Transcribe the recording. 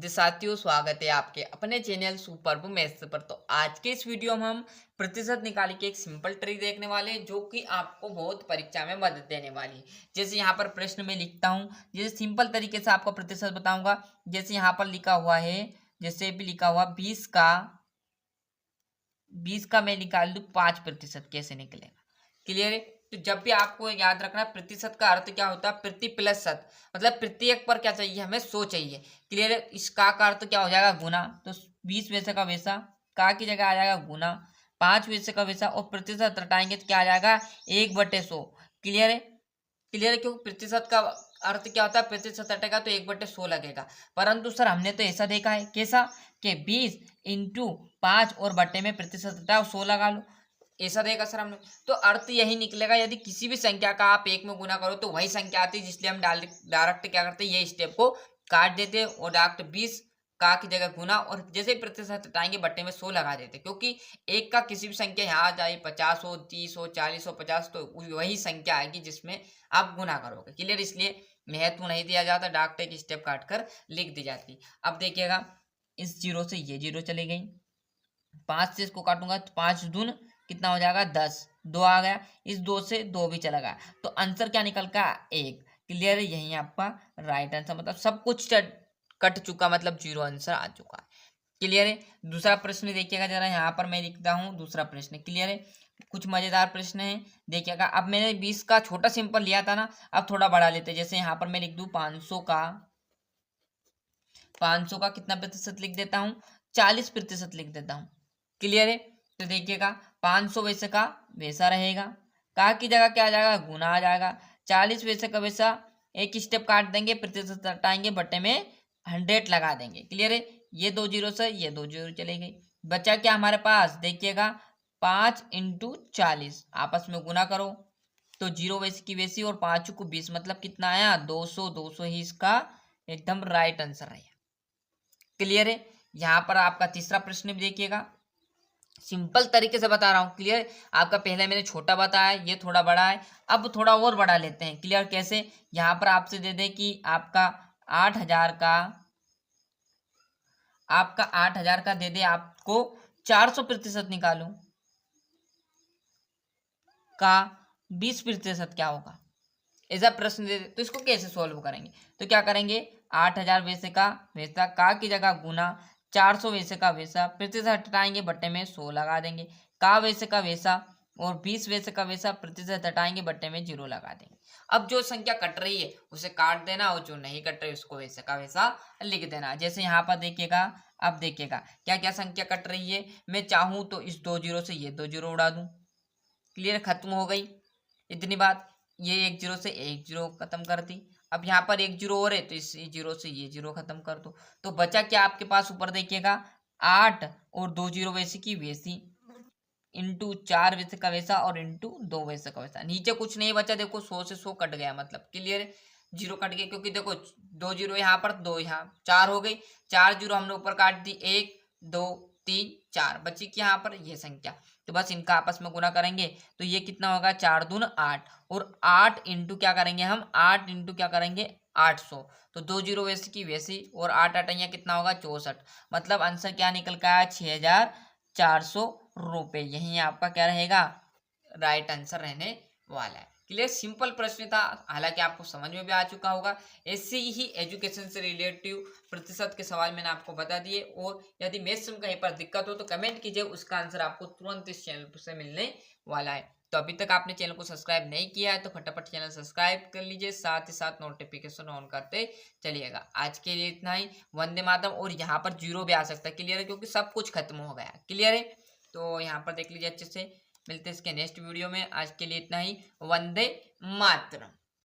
साथियों, स्वागत है आपके अपने चैनल सुपर मैथ्स पर। तो आज के इस वीडियो में हम प्रतिशत निकालने की एक सिंपल ट्रिक देखने वाले हैं जो कि आपको बहुत परीक्षा में मदद देने वाली है। जैसे यहाँ पर प्रश्न में लिखता हूँ, जैसे सिंपल तरीके से आपको प्रतिशत बताऊंगा। जैसे यहाँ पर लिखा हुआ है, जैसे भी लिखा हुआ 20 का मैं निकाल दूं 5%, कैसे निकलेगा? क्लियर है। तो जब भी आपको याद रखना, प्रतिशत का अर्थ क्या होता है? प्रति प्लस शत, मतलब प्रत्येक पर क्या चाहिए हमें? 100 चाहिए। क्लियर है। इस का अर्थ क्या हो जाएगा? गुना। तो 20 वैसे का वैसा, का की जगह आ जाएगा गुना, 5 वैसे का वैसा, और प्रतिशत हटाएंगे तो क्या आ जाएगा? 1/100। क्लियर है। क्लियर है, क्योंकि प्रतिशत का अर्थ क्या होता है? प्रतिशत हटेगा तो 1/100 लगेगा। परंतु सर हमने तो ऐसा देखा है, कैसा कि 20 इंटू 5 और बट्टे में प्रतिशत हटाओ 100 लगा लो, ऐसा देखा सर हमने। तो अर्थ यही निकलेगा। यदि किसी भी संख्या का आप एक में गुना करो तो वही संख्या आती है, जिसलिए हम डायरेक्ट क्या करते हैं, ये स्टेप को काट देते हैं और डायरेक्ट 20 का की जगह गुना, और जैसे ही प्रतिशत हटाएंगे बट्टे में 100 लगा देते, क्योंकि एक का किसी भी संख्या यहाँ आ जाए, 50 हो, 30 हो, 40 हो, 50, तो वही संख्या आएगी जिसमें आप गुना करोगे। क्लियर। इसलिए महत्व नहीं दिया जाता, डायरेक्ट एक स्टेप काट कर लिख दी जाती। अब देखिएगा, इस जीरो से ये जीरो चली गई, 5 से इसको काटूंगा तो 5 दून कितना हो जाएगा? 10, 2 आ गया, इस 2 से 2 भी चला गया, तो आंसर क्या निकल का? 1। क्लियर है। यही आपका राइट आंसर, मतलब सब कुछ कट चुका, मतलब जीरो आंसर आ चुका है। क्लियर है। दूसरा प्रश्न देखिएगा जरा, यहाँ पर मैं लिखता हूँ दूसरा प्रश्न। क्लियर है। कुछ मजेदार प्रश्न है, देखिएगा। अब मैंने 20 का छोटा सिंपल लिया था ना, अब थोड़ा बड़ा लेते हैं। जैसे यहाँ पर मैं लिख दूं 500 का कितना प्रतिशत लिख देता हूँ? 40% लिख देता हूँ। क्लियर है। तो देखिएगा, 500 वैसे का वैसा रहेगा, का की जगह क्या आ जाएगा? गुना आ जाएगा। 40 वैसे का वैसा, एक स्टेप काट देंगे, प्रतिशत हटाएंगे, बट्टे में 100 लगा देंगे। क्लियर है। ये 2 जीरो से ये 2 जीरो चले गई, बचा क्या हमारे पास? देखिएगा, 5 इंटू 40, आपस में गुना करो तो जीरो वैसी की वैसी, और 5 को 20, मतलब कितना आया? 200। 200 ही इसका एकदम राइट आंसर है। क्लियर है। यहाँ पर आपका तीसरा प्रश्न भी देखिएगा, सिंपल तरीके से बता रहा हूँ। क्लियर। आपका पहले मैंने छोटा बताया, ये थोड़ा बड़ा है, अब थोड़ा और बड़ा लेते हैं। क्लियर। कैसे? यहाँ पर आपसे दे दे कि आपका 8,000 का दे दे आपको 400% निकालो का 20% क्या होगा, ऐसा प्रश्न दे दे, तो इसको कैसे सॉल्व करेंगे? तो क्या करेंगे, 8,000 वैसे का वैसा, का की जगह गुना, 400 वैसे का वैसा, प्रतिशत हटाएंगे, बट्टे में 100 लगा देंगे, का वैसे का वैसा, और 20 वैसे का वैसा, प्रतिशत हटाएंगे, बट्टे में 0 लगा देंगे। अब जो संख्या कट रही है उसे काट देना, और जो नहीं कट रही उसको वैसे का वैसा लिख देना। जैसे यहाँ पर देखिएगा, अब देखिएगा क्या क्या संख्या कट रही है। मैं चाहूँ तो इस 2 जीरो से ये 2 जीरो उड़ा दूं। क्लियर। खत्म हो गई इतनी बात। ये 1 जीरो से 1 जीरो खत्म कर दी। अब यहाँ पर 1 जीरो और है, तो इस जीरो से ये जीरो खत्म कर दो, तो बचा क्या आपके पास? ऊपर देखिएगा, 8 और 2 जीरो वैसी की वैसी, इंटू 4 वैसे का वैसा, और इंटू 2 वैसे का वैसा। नीचे कुछ नहीं बचा, देखो 100 से 100 कट गया, मतलब क्लियर। जीरो कट गया, क्योंकि देखो 2 जीरो यहाँ पर, 2 यहाँ, 4 हो गई, 4 जीरो हमने ऊपर काट दी, 1 2 3 4, बची की यहाँ पर ये संख्या। तो बस इनका आपस में गुना करेंगे तो ये कितना होगा? 4 दून 8, और 8 इंटू क्या करेंगे हम? 8 इंटू क्या करेंगे? 800। तो 2 जीरो वैसे की वैसी, और 8 अटैया कितना होगा? 64। मतलब आंसर क्या निकल का है? 6,400 रुपये। यही आपका क्या रहेगा? राइट आंसर रहने वाला है। क्लियर। सिंपल प्रश्न था, हालांकि आपको समझ में भी आ चुका होगा। ऐसे ही एजुकेशन से रिलेटिव प्रतिशत के सवाल मैंने आपको बता दिए, और यदि मैथ्स में कहीं पर दिक्कत हो तो कमेंट कीजिए, उसका आंसर आपको तुरंत इस चैनल से मिलने वाला है। तो अभी तक आपने चैनल को सब्सक्राइब नहीं किया है तो फटाफट चैनल सब्सक्राइब कर लीजिए, साथ ही साथ नोटिफिकेशन ऑन करते चलिएगा। आज के लिए इतना ही। वंदे मातरम। और यहाँ पर जीरो भी आ सकता है। क्लियर है, क्योंकि सब कुछ खत्म हो गया। क्लियर है। तो यहाँ पर देख लीजिए अच्छे से। मिलते हैं इसके नेक्स्ट वीडियो में। आज के लिए इतना ही। वंदे मातरम।